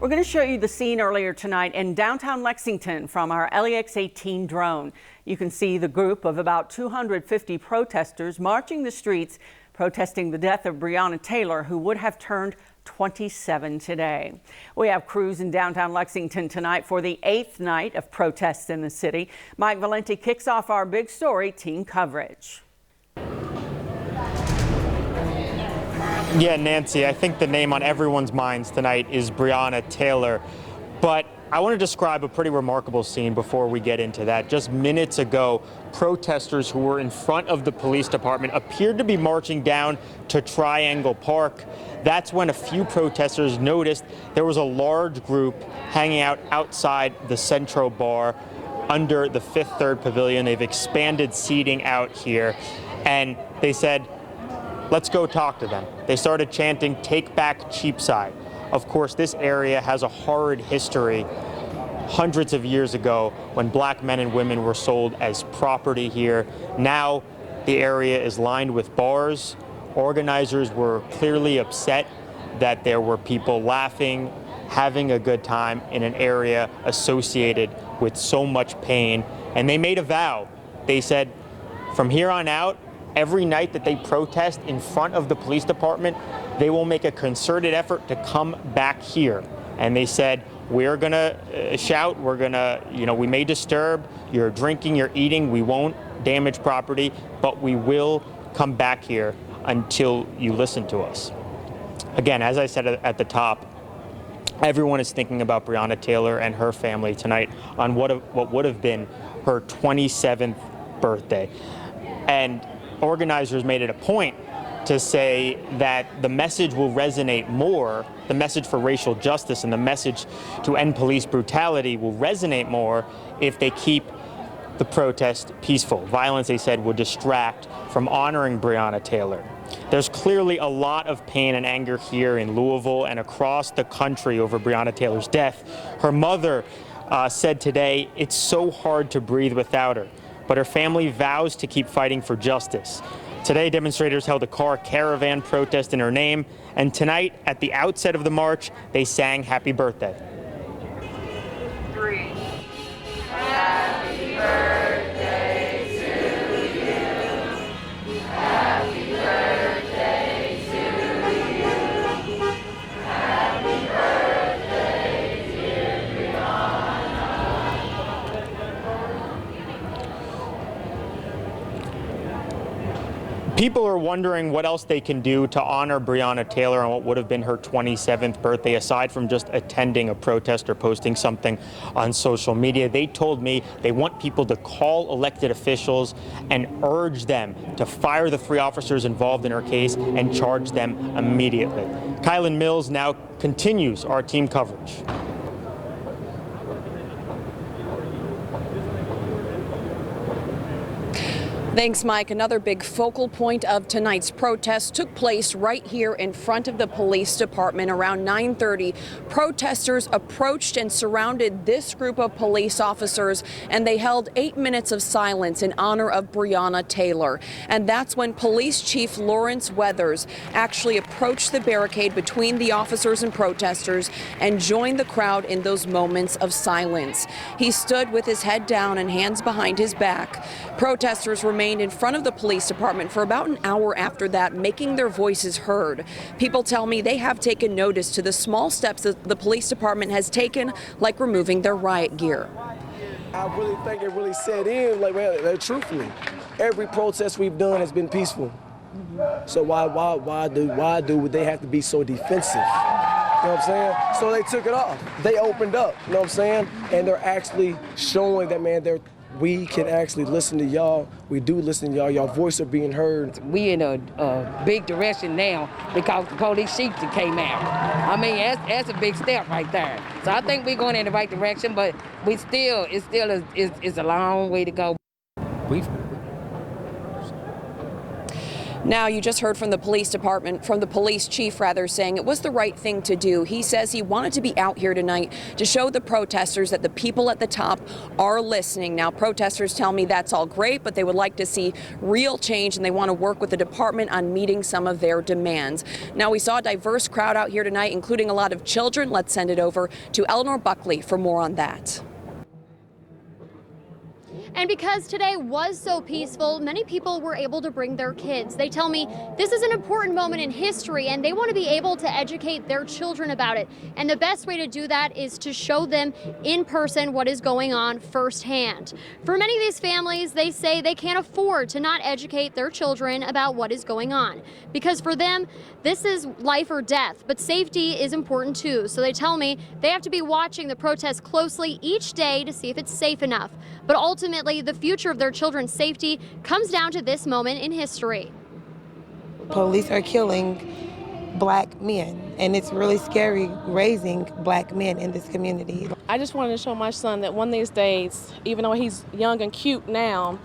We're going to show you the scene earlier tonight in downtown Lexington from our LEX-18 drone. You can see the group of about 250 protesters marching the streets, protesting the death of Breonna Taylor, who would have turned 27 today. We have crews in downtown Lexington tonight for the 8th night of protests in the city. Mike Valenti kicks off our big story team coverage. Yeah, Nancy, I think the name on everyone's minds tonight is Breonna Taylor, but I want to describe a pretty remarkable scene before we get into that. Just minutes ago, protesters who were in front of the police department appeared to be marching down to Triangle Park. That's when a few protesters noticed there was a large group hanging out outside the Centro Bar under the Fifth Third Pavilion. They've expanded seating out here, and they said, let's go talk to them. They started chanting, "Take back Cheapside." Of course, this area has a horrid history. Hundreds of years ago, when black men and women were sold as property here. Now, the area is lined with bars. Organizers were clearly upset that there were people laughing, having a good time in an area associated with so much pain. And they made a vow. They said, from here on out, every night that they protest in front of the police department, they will make a concerted effort to come back here. And they said, we're gonna shout, we're gonna, we may disturb, you're drinking, you're eating, we won't damage property, but we will come back here until you listen to us. Again, as I said at the top, everyone is thinking about Breonna Taylor and her family tonight on what would have been her 27th birthday. And organizers made it a point to say that the message will resonate more, the message for racial justice and the message to end police brutality will resonate more if they keep the protest peaceful. Violence, they said, would distract from honoring Breonna Taylor. There's clearly a lot of pain and anger here in Louisville and across the country over Breonna Taylor's death. Her mother said today, it's so hard to breathe without her, but her family vows to keep fighting for justice. Today, demonstrators held a car caravan protest in her name, and tonight, at the outset of the march, they sang Happy Birthday. 3. Happy birthday to you. Happy birthday to you. Happy birthday, dear People are wondering what else they can do to honor Breonna Taylor on what would have been her 27th birthday, aside from just attending a protest or posting something on social media. They told me they want people to call elected officials and urge them to fire the 3 officers involved in her case and charge them immediately. Kylan Mills now continues our team coverage. Thanks, Mike. Another big focal point of tonight's protest took place right here in front of the police department around 9:30. Protesters approached and surrounded this group of police officers, and they held 8 minutes of silence in honor of Breonna Taylor. And that's when Police Chief Lawrence Weathers actually approached the barricade between the officers and protesters and joined the crowd in those moments of silence. He stood with his head down and hands behind his back. Protesters remained in front of the police department for about an hour after that, making their voices heard. People tell me they have taken notice to the small steps that the police department has taken, like removing their riot gear. I really think it really set in, truthfully, every protest we've done has been peaceful. So why do they have to be so defensive? You know what I'm saying? So they took it off. They opened up, you know what I'm saying? And they're actually showing that, man, we can actually listen to y'all. We do listen to y'all. Y'all voice are being heard. We in a big direction now because the police chief came out. I mean, that's a big step right there. So I think we're going in the right direction, but it's still a long way to go. Now, you just heard from the police department, from the police chief rather, saying it was the right thing to do. He says he wanted to be out here tonight to show the protesters that the people at the top are listening. Now, protesters tell me that's all great, but they would like to see real change and they want to work with the department on meeting some of their demands. Now, we saw a diverse crowd out here tonight, including a lot of children. Let's send it over to Eleanor Buckley for more on that. And because today was so peaceful, many people were able to bring their kids. They tell me this is an important moment in history and they want to be able to educate their children about it. And the best way to do that is to show them in person what is going on firsthand. For many of these families, they say they can't afford to not educate their children about what is going on. Because for them, this is life or death, but safety is important too. So they tell me they have to be watching the protests closely each day to see if it's safe enough. But ultimately, the future of their children's safety comes down to this moment in history. Police are killing black men, and it's really scary raising black men in this community. I just wanted to show my son that one of these days, even though he's young and cute now,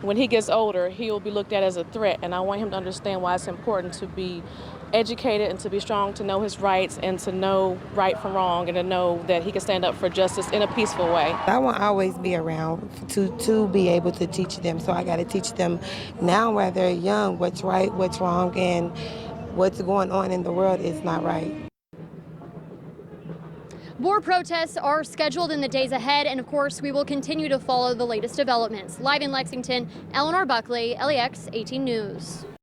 when he gets older, he will be looked at as a threat, and I want him to understand why it's important to be educated and to be strong, to know his rights and to know right from wrong and to know that he can stand up for justice in a peaceful way. I want to always be around to be able to teach them, so I got to teach them now while they're young what's right, what's wrong, and what's going on in the world is not right. More protests are scheduled in the days ahead, and of course, we will continue to follow the latest developments. Live in Lexington, Eleanor Buckley, LEX 18 News.